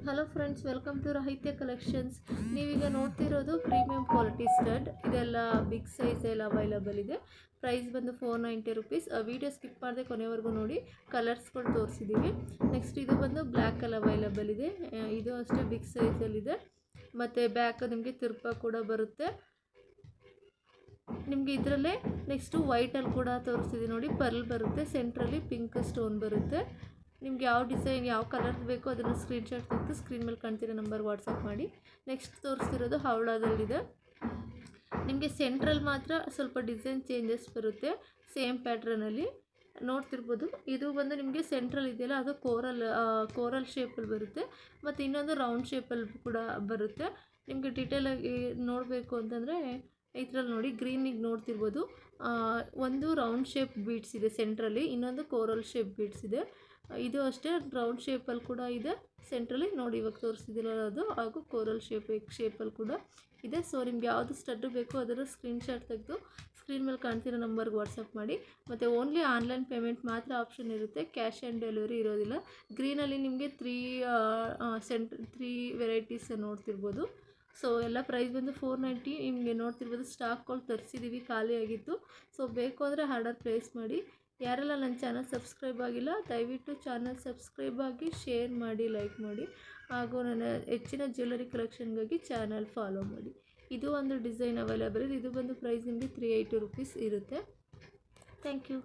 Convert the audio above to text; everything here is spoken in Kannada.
Hello friends, welcome to Rahitya collections. ನೀವೀಗ ನೋಡ್ತಿರೋದು ಪ್ರೀಮಿಯಂ ಕ್ವಾಲಿಟಿ ಸ್ಟಡ್. ಇದೆಲ್ಲ ಬಿಗ್ ಸೈಜ್ ಎಲ್ಲ ಅವೈಲಬಲ್ ಇದೆ. ಪ್ರೈಸ್ ಬಂದು 490 ರುಪೀಸ್. ವಿಡಿಯೋ ಸ್ಕಿಪ್ ಮಾಡದೆ ಕೊನೆವರೆಗೂ ನೋಡಿ. ಕಲರ್ಸ್ಗಳು ತೋರಿಸಿದ್ದೀವಿ. ನೆಕ್ಸ್ಟ್ ಇದು ಬಂದು ಬ್ಲ್ಯಾಕಲ್ಲಿ ಅವೈಲಬಲ್ ಇದೆ. ಇದು ಅಷ್ಟೇ ಬಿಗ್ ಸೈಜಲ್ಲಿದೆ. ಮತ್ತು ಬ್ಯಾಕ್ ನಿಮಗೆ ತಿರುಪ ಕೂಡ ಬರುತ್ತೆ ನಿಮಗೆ ಇದರಲ್ಲೇ. ನೆಕ್ಸ್ಟು ವೈಟಲ್ಲಿ ಕೂಡ ತೋರಿಸ್ತಿದೆ ನೋಡಿ. ಪರ್ಲ್ ಬರುತ್ತೆ, ಸೆಂಟ್ರಲ್ಲಿ ಪಿಂಕ್ ಸ್ಟೋನ್ ಬರುತ್ತೆ. ನಿಮ್ಗೆ ಯಾವ ಡಿಸೈನ್ ಯಾವ ಕಲರ್ ಬೇಕೋ ಅದನ್ನು ಸ್ಕ್ರೀನ್ಶಾಟ್ ತೆಗೆದು ಸ್ಕ್ರೀನ್ ಮೇಲೆ ಕಾಣ್ತಿರೋ ನಂಬರ್ ವಾಟ್ಸಪ್ ಮಾಡಿ. ನೆಕ್ಸ್ಟ್ ತೋರಿಸ್ತಿರೋದು ಹವಳದಲ್ಲಿದೆ. ನಿಮಗೆ ಸೆಂಟ್ರಲ್ ಮಾತ್ರ ಸ್ವಲ್ಪ ಡಿಸೈನ್ ಚೇಂಜಸ್ ಬರುತ್ತೆ, ಸೇಮ್ ಪ್ಯಾಟ್ರನಲ್ಲಿ ನೋಡ್ತಿರ್ಬೋದು. ಇದು ಬಂದು ನಿಮಗೆ ಸೆಂಟ್ರಲ್ ಇದೆಯಲ್ಲ, ಅದು ಕೋರಲ್ ಶೇಪಲ್ಲಿ ಬರುತ್ತೆ. ಮತ್ತು ಇನ್ನೊಂದು ರೌಂಡ್ ಶೇಪಲ್ಲಿ ಕೂಡ ಬರುತ್ತೆ. ನಿಮಗೆ ಡೀಟೇಲಾಗಿ ನೋಡಬೇಕು ಅಂತಂದರೆ ಇದರಲ್ಲಿ ನೋಡಿ, ಗ್ರೀನಿಗೆ ನೋಡ್ತಿರ್ಬೋದು. ಒಂದು ರೌಂಡ್ ಶೇಪ್ ಬೀಡ್ಸ್ ಇದೆ ಸೆಂಟ್ರಲ್ಲಿ, ಇನ್ನೊಂದು ಕೋರಲ್ ಶೇಪ್ ಬೀಡ್ಸ್ ಇದೆ. ಇದು ಅಷ್ಟೇ ರೌಂಡ್ ಶೇಪಲ್ಲಿ ಕೂಡ ಇದೆ ಸೆಂಟ್ರಲ್ಲಿ ನೋಡಿ. ಇವಾಗ ತೋರಿಸ್ತಿದ್ದಿಲ್ಲ ಅದು, ಹಾಗೂ ಕೋರಲ್ ಶೇಪಲ್ಲಿ ಕೂಡ ಇದೆ. ಸೊ ನಿಮ್ಗೆ ಯಾವುದು ಸ್ಟಡ್ಡು ಬೇಕೋ ಅದನ್ನು ಸ್ಕ್ರೀನ್ಶಾಟ್ ತೆಗೆದು ಸ್ಕ್ರೀನ್ ಮೇಲೆ ಕಾಣ್ತಿರೋ ನಂಬರ್ಗೆ ವಾಟ್ಸಪ್ ಮಾಡಿ. ಮತ್ತು ಓನ್ಲಿ ಆನ್ಲೈನ್ ಪೇಮೆಂಟ್ ಮಾತ್ರ ಆಪ್ಷನ್ ಇರುತ್ತೆ, ಕ್ಯಾಶ್ ಆ್ಯಂಡ್ ಡೆಲಿವರಿ ಇರೋದಿಲ್ಲ. ಗ್ರೀನಲ್ಲಿ ನಿಮಗೆ ತ್ರೀ ವೆರೈಟೀಸ್ ನೋಡ್ತಿರ್ಬೋದು. ಸೊ ಎಲ್ಲ ಪ್ರೈಸ್ ಬಂದು 490. ನಿಮಗೆ ನೋಡ್ತಿರ್ಬೋದು ಸ್ಟಾಕ್ಗಳು ತರಿಸಿದ್ದೀವಿ, ಖಾಲಿ ಆಗಿತ್ತು. ಸೊ ಬೇಕು ಅಂದರೆ ಆರ್ಡರ್ ಪ್ಲೇಸ್ ಮಾಡಿ. ಯಾರೆಲ್ಲ ನನ್ನ ಚಾನಲ್ ಸಬ್ಸ್ಕ್ರೈಬ್ ಆಗಿಲ್ಲ ದಯವಿಟ್ಟು ಚಾನಲ್ ಸಬ್ಸ್ಕ್ರೈಬ್ ಆಗಿ, ಶೇರ್ ಮಾಡಿ, ಲೈಕ್ ಮಾಡಿ. ಹಾಗೂ ನನ್ನ ಹೆಚ್ಚಿನ ಜ್ಯುವೆಲರಿ ಕಲೆಕ್ಷನ್ಗಾಗಿ ಚಾನಲ್ ಫಾಲೋ ಮಾಡಿ. ಇದು ಒಂದು ಡಿಸೈನ್ ಅವೈಲೇಬಲ್ ಇದೆ. ಇದು ಬಂದು ಪ್ರೈಸ್ ನಿಮಗೆ 380 ರುಪೀಸ್ ಇರುತ್ತೆ. Thank you.